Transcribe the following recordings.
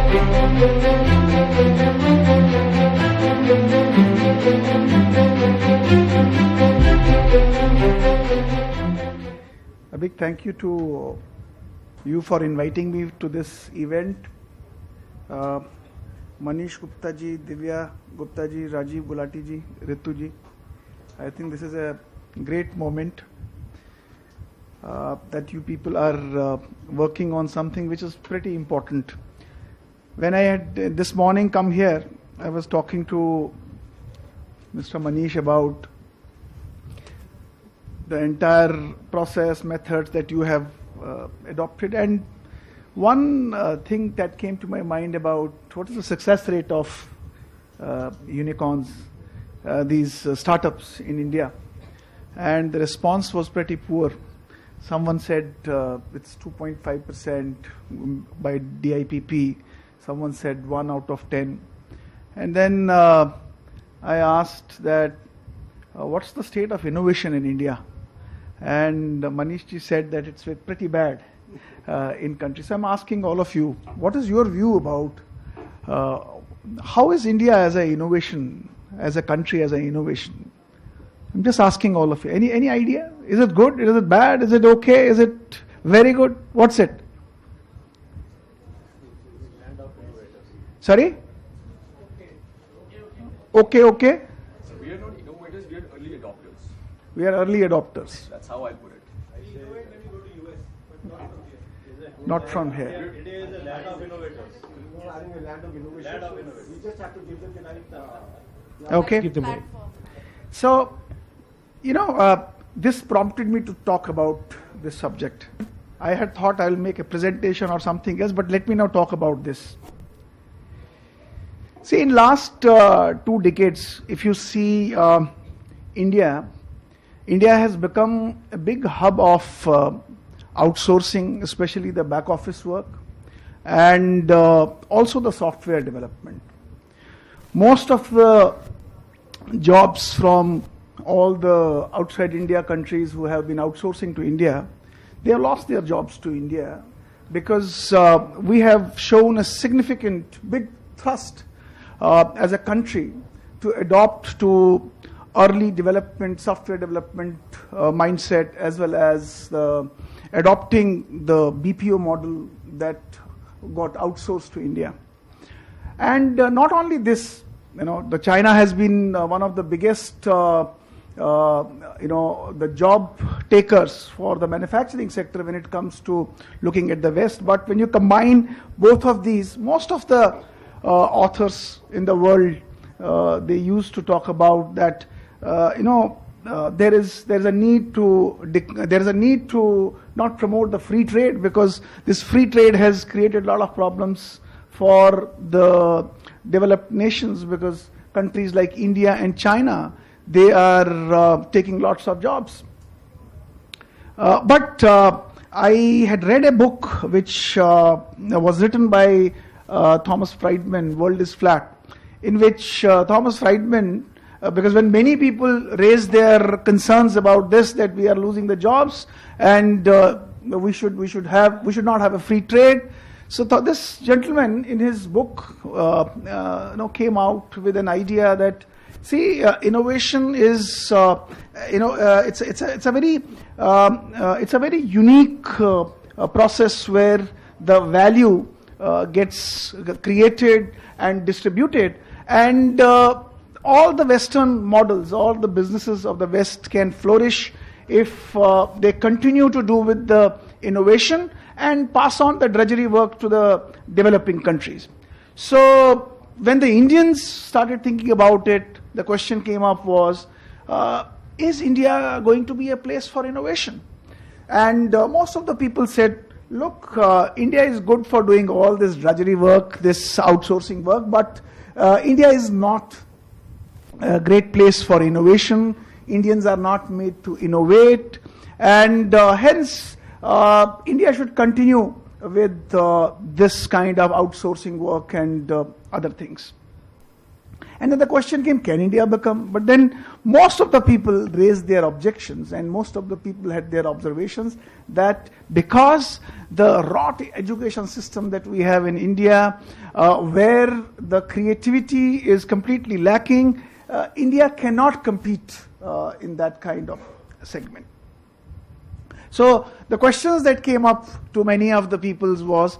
A big thank you to you for inviting me to this event. Manish Gupta ji, Divya Gupta ji, Rajiv Gulati ji, Ritu ji. I think this is a great moment that you people are working on something which is pretty important. When I had this morning come here, I was talking to Mr. Manish about the entire process, methods that you have adopted, and one thing that came to my mind about what is the success rate of unicorns, these startups in India, and the response was pretty poor. Someone said it's 2.5% by DIPP, someone said 1 out of 10. And then I asked that what's the state of innovation in India? And Manish ji said that it's pretty bad in country. So I'm asking all of you, what is your view about how is India as an innovation, as a country, as an innovation? I'm just asking all of you. Any idea? Is it good? Is it bad? Is it okay? Is it very good? What's it? Sorry? Okay. We are not innovators, we are early adopters. We are early adopters. That's how I put it. We innovate when we go to US, but Not from here. India is a land of innovators. I think a land of innovation. Land of innovation. We just have to give them the right Okay. Platform. So, this prompted me to talk about this subject. I had thought I will make a presentation or something else, but let me now talk about this. See, in last 2 decades, if you see India has become a big hub of outsourcing, especially the back office work, and also the software development. Most of the jobs from all the outside India countries who have been outsourcing to India, they have lost their jobs to India because we have shown a significant, big thrust as a country to adopt to early development, software development mindset, as well as adopting the BPO model that got outsourced to India. And not only this, the China has been one of the biggest, the job takers for the manufacturing sector when it comes to looking at the West. But when you combine both of these, most of the authors in the world, they used to talk about that. There is a need to not promote the free trade, because this free trade has created a lot of problems for the developed nations, because countries like India and China, they are taking lots of jobs. But I had read a book which was written by Thomas Friedman, World is Flat, in which Thomas Friedman, because when many people raise their concerns about this, that we are losing the jobs and we should not have a free trade. So this gentleman in his book came out with an idea that, see, innovation is it's a very unique process where the value gets created and distributed, and all the Western models, all the businesses of the West can flourish if they continue to do with the innovation and pass on the drudgery work to the developing countries. So when the Indians started thinking about it, the question came up was, is India going to be a place for innovation? And most of the people said, look, India is good for doing all this drudgery work, this outsourcing work, but India is not a great place for innovation. Indians are not made to innovate, and hence India should continue with this kind of outsourcing work and other things. And then the question came, can India become? But then most of the people raised their objections, and most of the people had their observations that because the rote education system that we have in India, where the creativity is completely lacking, India cannot compete in that kind of segment. So the questions that came up to many of the peoples was,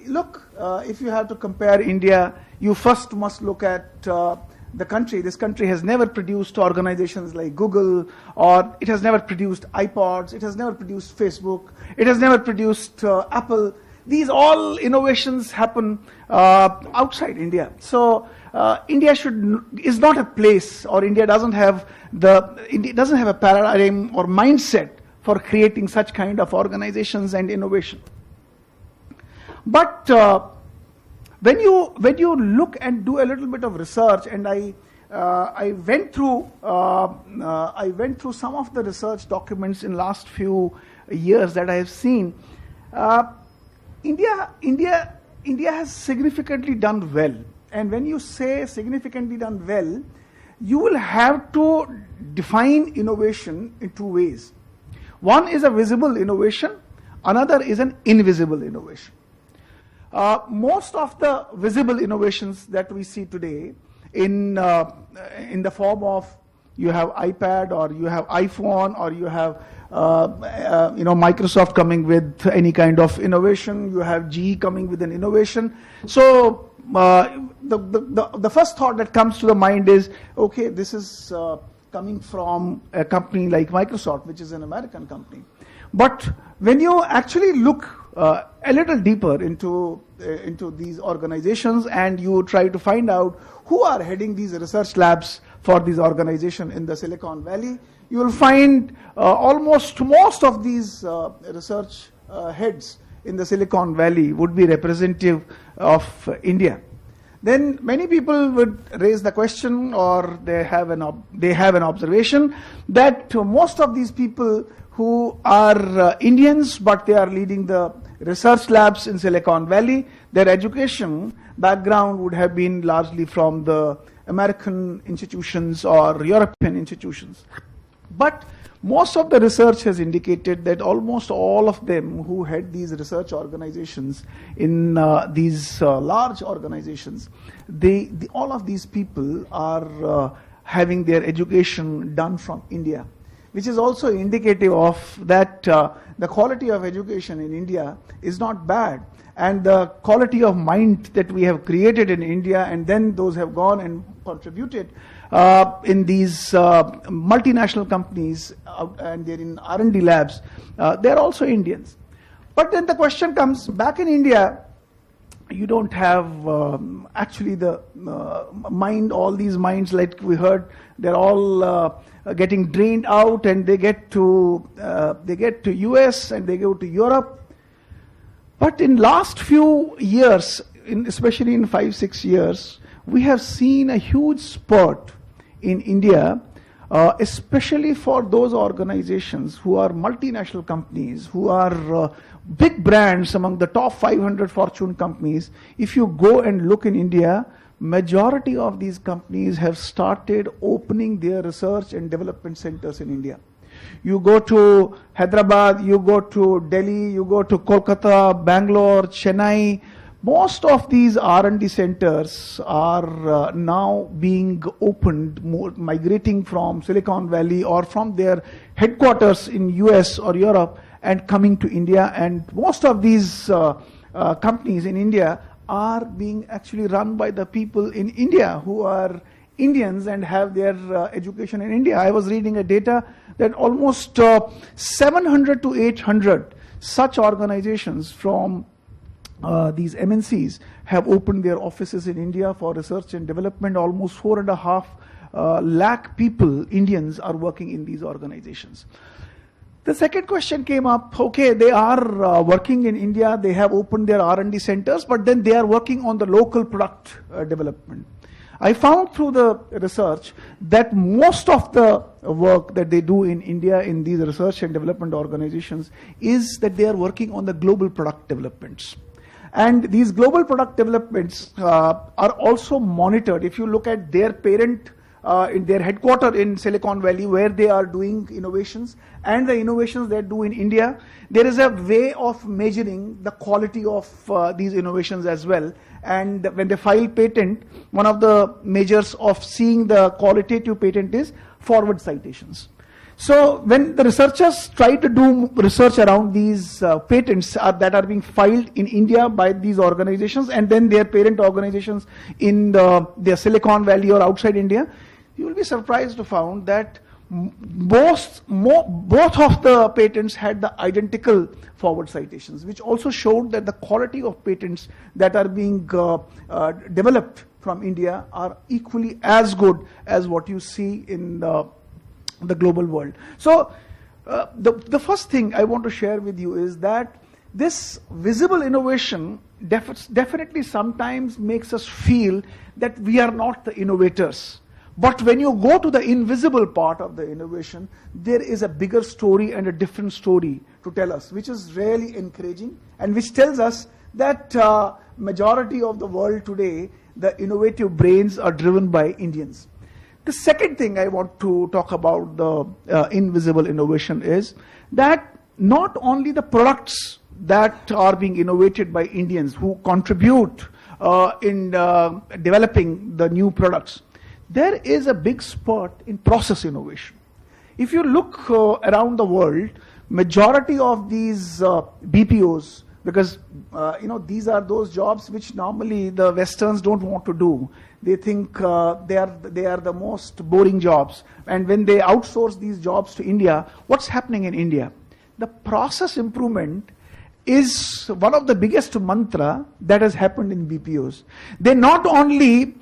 look, if you have to compare India, you first must look at the country. This country has never produced organizations like Google, or it has never produced iPods, it has never produced Facebook, it has never produced Apple. These all innovations happen outside India. So India is not a place, or India doesn't have a paradigm or mindset for creating such kind of organizations and innovation. But when you look and do a little bit of research, and I went through some of the research documents in last few years that I have seen, India has significantly done well. And when you say significantly done well, you will have to define innovation in two ways. One is a visible innovation, another is an invisible innovation. Most of the visible innovations that we see today in the form of, you have iPad, or you have iPhone, or you have Microsoft coming with any kind of innovation, you have GE coming with an innovation. So the first thought that comes to the mind is, okay, this is coming from a company like Microsoft, which is an American company. But when you actually look a little deeper into these organizations, and you try to find out who are heading these research labs for these organizations in the Silicon Valley, you will find almost most of these research heads in the Silicon Valley would be representative of India. Then many people would raise the question, or they have an observation, that most of these people who are Indians, but they are leading the research labs in Silicon Valley, their education background would have been largely from the American institutions or European institutions. But most of the research has indicated that almost all of them who head these research organizations in these large organizations, all of these people are having their education done from India, which is also indicative of that the quality of education in India is not bad, and the quality of mind that we have created in India, and then those have gone and contributed in these multinational companies, and they're in R&D labs, they're also Indians. But then the question comes, back in India, you don't have actually the all these minds like we heard, they're all getting drained out, and they get to US, and they go to Europe. But in last few years, especially in 5-6 years, we have seen a huge spurt in India, especially for those organizations who are multinational companies, who are big brands among the top 500 Fortune companies. If you go and look in India, majority of these companies have started opening their research and development centers in India. You go to Hyderabad, you go to Delhi, you go to Kolkata, Bangalore, Chennai. Most of these R&D centers are now being opened, migrating from Silicon Valley or from their headquarters in US or Europe and coming to India. And most of these companies in India are being actually run by the people in India who are Indians and have their education in India. I was reading a data that almost 700 to 800 such organizations from these MNCs have opened their offices in India for research and development. Almost 4.5 lakh people, Indians, are working in these organizations. The second question came up, okay, they are working in India, they have opened their R&D centers, but then they are working on the local product development. I found through the research that most of the work that they do in India in these research and development organizations is that they are working on the global product developments. And these global product developments are also monitored. If you look at their parent, in their headquarters in Silicon Valley, where they are doing innovations, and the innovations they do in India, there is a way of measuring the quality of these innovations as well. And when they file patent, one of the measures of seeing the qualitative patent is forward citations. So when the researchers try to do research around these patents that are being filed in India by these organizations and then their parent organizations in their Silicon Valley or outside India, you will be surprised to find that both of the patents had the identical forward citations, which also showed that the quality of patents that are being developed from India are equally as good as what you see in the global world. So the first thing I want to share with you is that this visible innovation definitely sometimes makes us feel that we are not the innovators. But when you go to the invisible part of the innovation, there is a bigger story and a different story to tell us, which is really encouraging and which tells us that majority of the world today, the innovative brains are driven by Indians. The second thing I want to talk about the invisible innovation is that not only the products that are being innovated by Indians who contribute in developing the new products, there is a big spurt in process innovation. If you look around the world, majority of these BPOs, because these are those jobs which normally the Westerns don't want to do. They think they are the most boring jobs. And when they outsource these jobs to India, what's happening in India? The process improvement is one of the biggest mantra that has happened in BPOs. They not only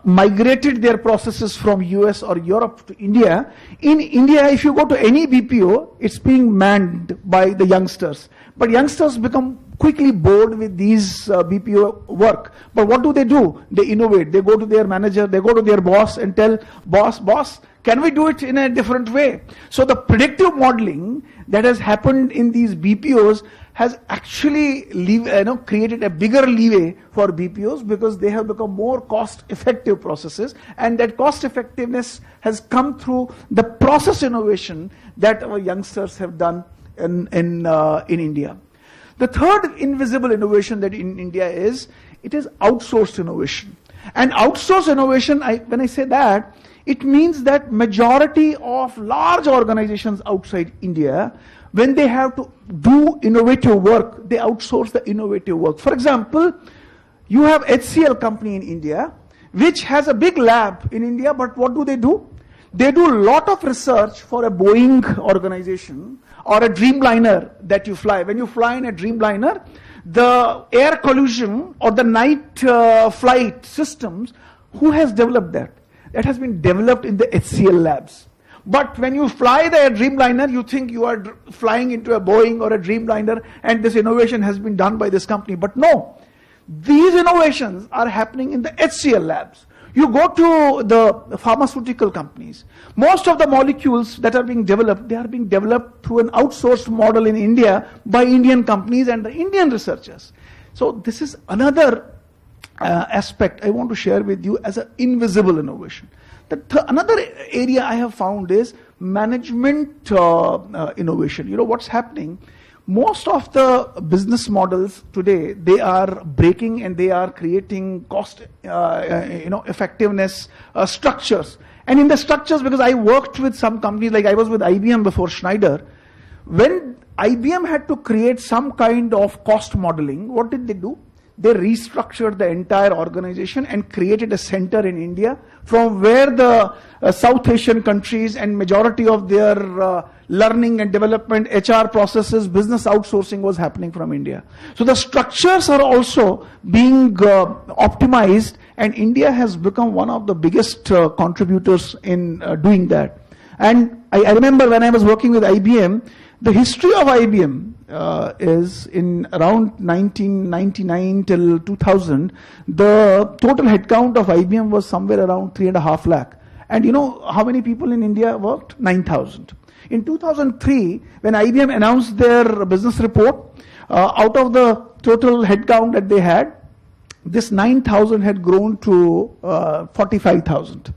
migrated their processes from US or Europe to India. In India, if you go to any BPO, it's being manned by the youngsters. But youngsters become quickly bored with these BPO work. But what do? They innovate. They go to their manager, they go to their boss and tell, boss, can we do it in a different way? So the predictive modeling that has happened in these BPOs has actually created a bigger leeway for BPOs because they have become more cost-effective processes, and that cost-effectiveness has come through the process innovation that our youngsters have done in India. The third invisible innovation that in India is outsourced innovation. And outsourced innovation, when I say that, it means that majority of large organizations outside India, when they have to do innovative work, they outsource the innovative work. For example, you have HCL company in India, which has a big lab in India, but what do? They do a lot of research for a Boeing organization or a Dreamliner that you fly. When you fly in a Dreamliner, the air collision or the night flight systems, who has developed that? That has been developed in the HCL labs. But when you fly the Dreamliner, you think you are flying into a Boeing or a Dreamliner and this innovation has been done by this company. But no, these innovations are happening in the HCL labs. You go to the pharmaceutical companies. Most of the molecules that are being developed, they are being developed through an outsourced model in India by Indian companies and the Indian researchers. So this is another aspect I want to share with you as an invisible innovation. Another area I have found is management innovation. What's happening? Most of the business models today, they are breaking and they are creating cost, effectiveness structures. And in the structures, because I worked with some companies, like I was with IBM before Schneider, when IBM had to create some kind of cost modeling, what did they do? They restructured the entire organization and created a center in India from where the South Asian countries and majority of their learning and development, HR processes, business outsourcing was happening from India. So the structures are also being optimized, and India has become one of the biggest contributors in doing that. And I remember when I was working with IBM, the history of IBM is in around 1999 till 2000, the total headcount of IBM was somewhere around 3.5 lakh. And you know how many people in India worked? 9,000. In 2003, when IBM announced their business report, out of the total headcount that they had, this 9,000 had grown to 45,000.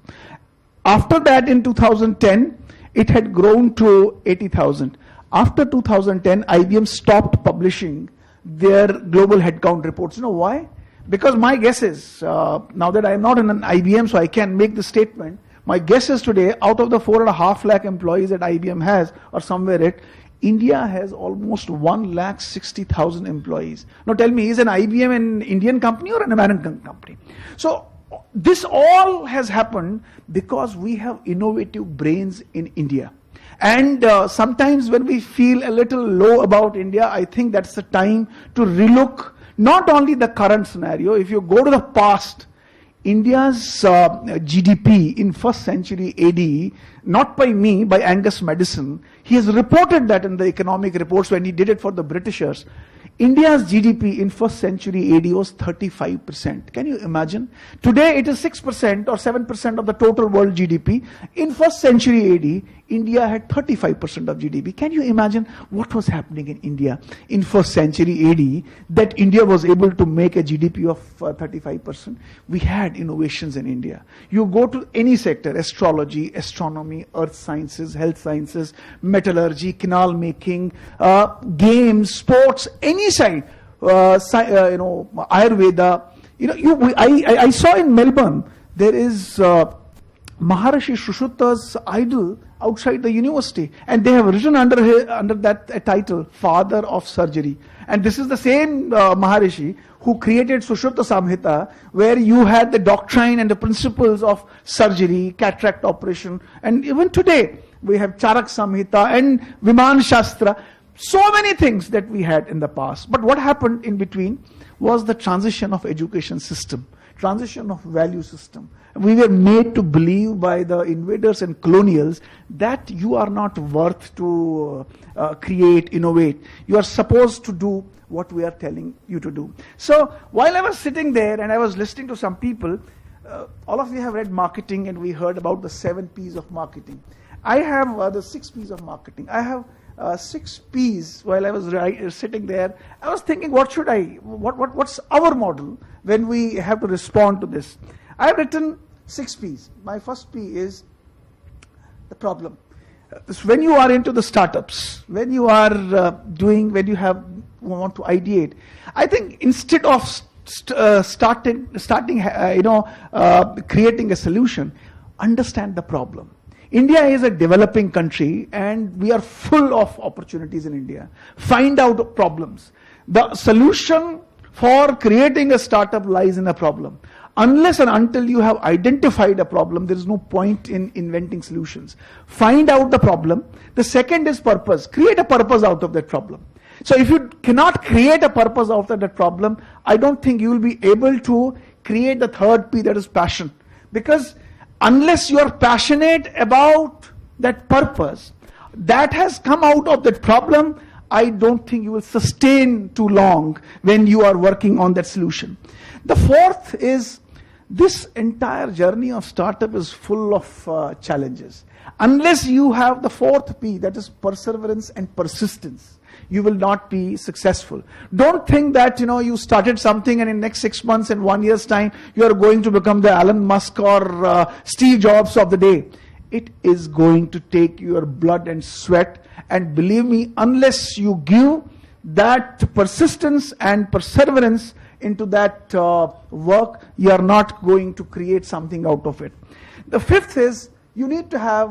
After that, in 2010, it had grown to 80,000. After 2010, IBM stopped publishing their global headcount reports. You know why? Because my guess is, now that I am not in an IBM, so I can make the statement, my guess is today, out of the 4.5 lakh employees that IBM has, or somewhere India has almost 1,60,000 employees. Now tell me, is an IBM an Indian company or an American company? So this all has happened because we have innovative brains in India. And sometimes when we feel a little low about India, I think that's the time to relook not only the current scenario. If you go to the past, India's GDP in 1st century AD, not by me, by Angus Madison, he has reported that in the economic reports when he did it for the Britishers. India's GDP in 1st century AD was 35%. Can you imagine? Today it is 6% or 7% of the total world GDP. In 1st century AD, India had 35% of GDP. Can you imagine what was happening in India in 1st century AD that India was able to make a GDP of 35%? We had innovations in India. You go to any sector, astrology, astronomy, earth sciences, health sciences, metallurgy, canal making, games, sports, any side, Ayurveda. I saw in Melbourne, there is Maharishi Sushruta's idol outside the university, and they have written under that a title, Father of Surgery. And this is the same Maharishi who created Sushruta Samhita, where you had the doctrine and the principles of surgery, cataract operation, and even today we have Charak Samhita and Viman Shastra. So many things that we had in the past. But what happened in between was the transition of education system, transition of value system. We were made to believe by the invaders and colonials that you are not worth to create, innovate. You are supposed to do what we are telling you to do. So while I was sitting there and I was listening to some people, all of you have read marketing and we heard about the 7 P's of marketing. I have the 6 P's of marketing. I have 6 P's. While I was sitting there, I was thinking, what's our model when we have to respond to this? I have written 6 P's. My first P is the problem. When you are into the startups, when you are when you want to ideate, I think instead of creating a solution, understand the problem. India is a developing country and we are full of opportunities in India. Find out problems. The solution for creating a startup lies in a problem. Unless and until you have identified a problem, there is no point in inventing solutions. Find out the problem. The second is purpose. Create a purpose out of that problem. So if you cannot create a purpose out of that problem, I don't think you will be able to create the third P, that is passion. Because unless you are passionate about that purpose that has come out of that problem, I don't think you will sustain too long when you are working on that solution. The fourth is, this entire journey of startup is full of challenges. Unless you have the fourth P, that is perseverance and persistence, you will not be successful. Don't think that you started something and in next 6 months and 1 year's time you are going to become the Elon Musk or Steve Jobs of the day. It is going to take your blood and sweat, and believe me, unless you give that persistence and perseverance into that work, you are not going to create something out of it. The fifth is, you need to have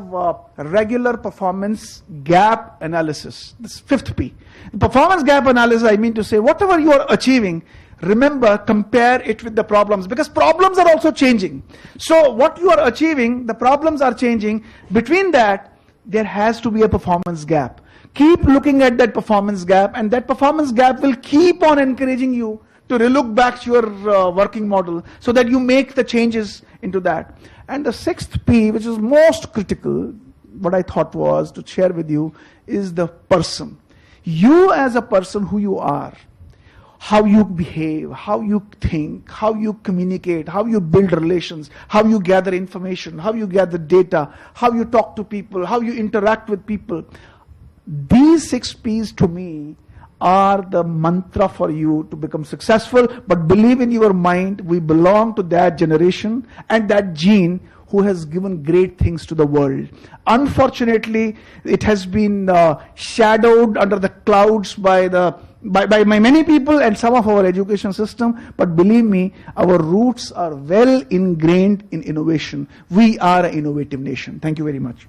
regular performance gap analysis. This fifth P. Performance gap analysis, I mean to say, whatever you are achieving, remember, compare it with the problems, because problems are also changing. So what you are achieving, the problems are changing. Between that, there has to be a performance gap. Keep looking at that performance gap, and that performance gap will keep on encouraging you to relook back to your working model so that you make the changes into that. And the sixth P, which is most critical, what I thought was to share with you, is the person. You as a person, who you are, how you behave, how you think, how you communicate, how you build relations, how you gather information, how you gather data, how you talk to people, how you interact with people. These 6 P's to me are the mantra for you to become successful. But believe in your mind, we belong to that generation and that gene who has given great things to the world. Unfortunately, it has been shadowed under the clouds by many people and some of our education system. But believe me, our roots are well ingrained in innovation. We are an innovative nation. Thank you very much.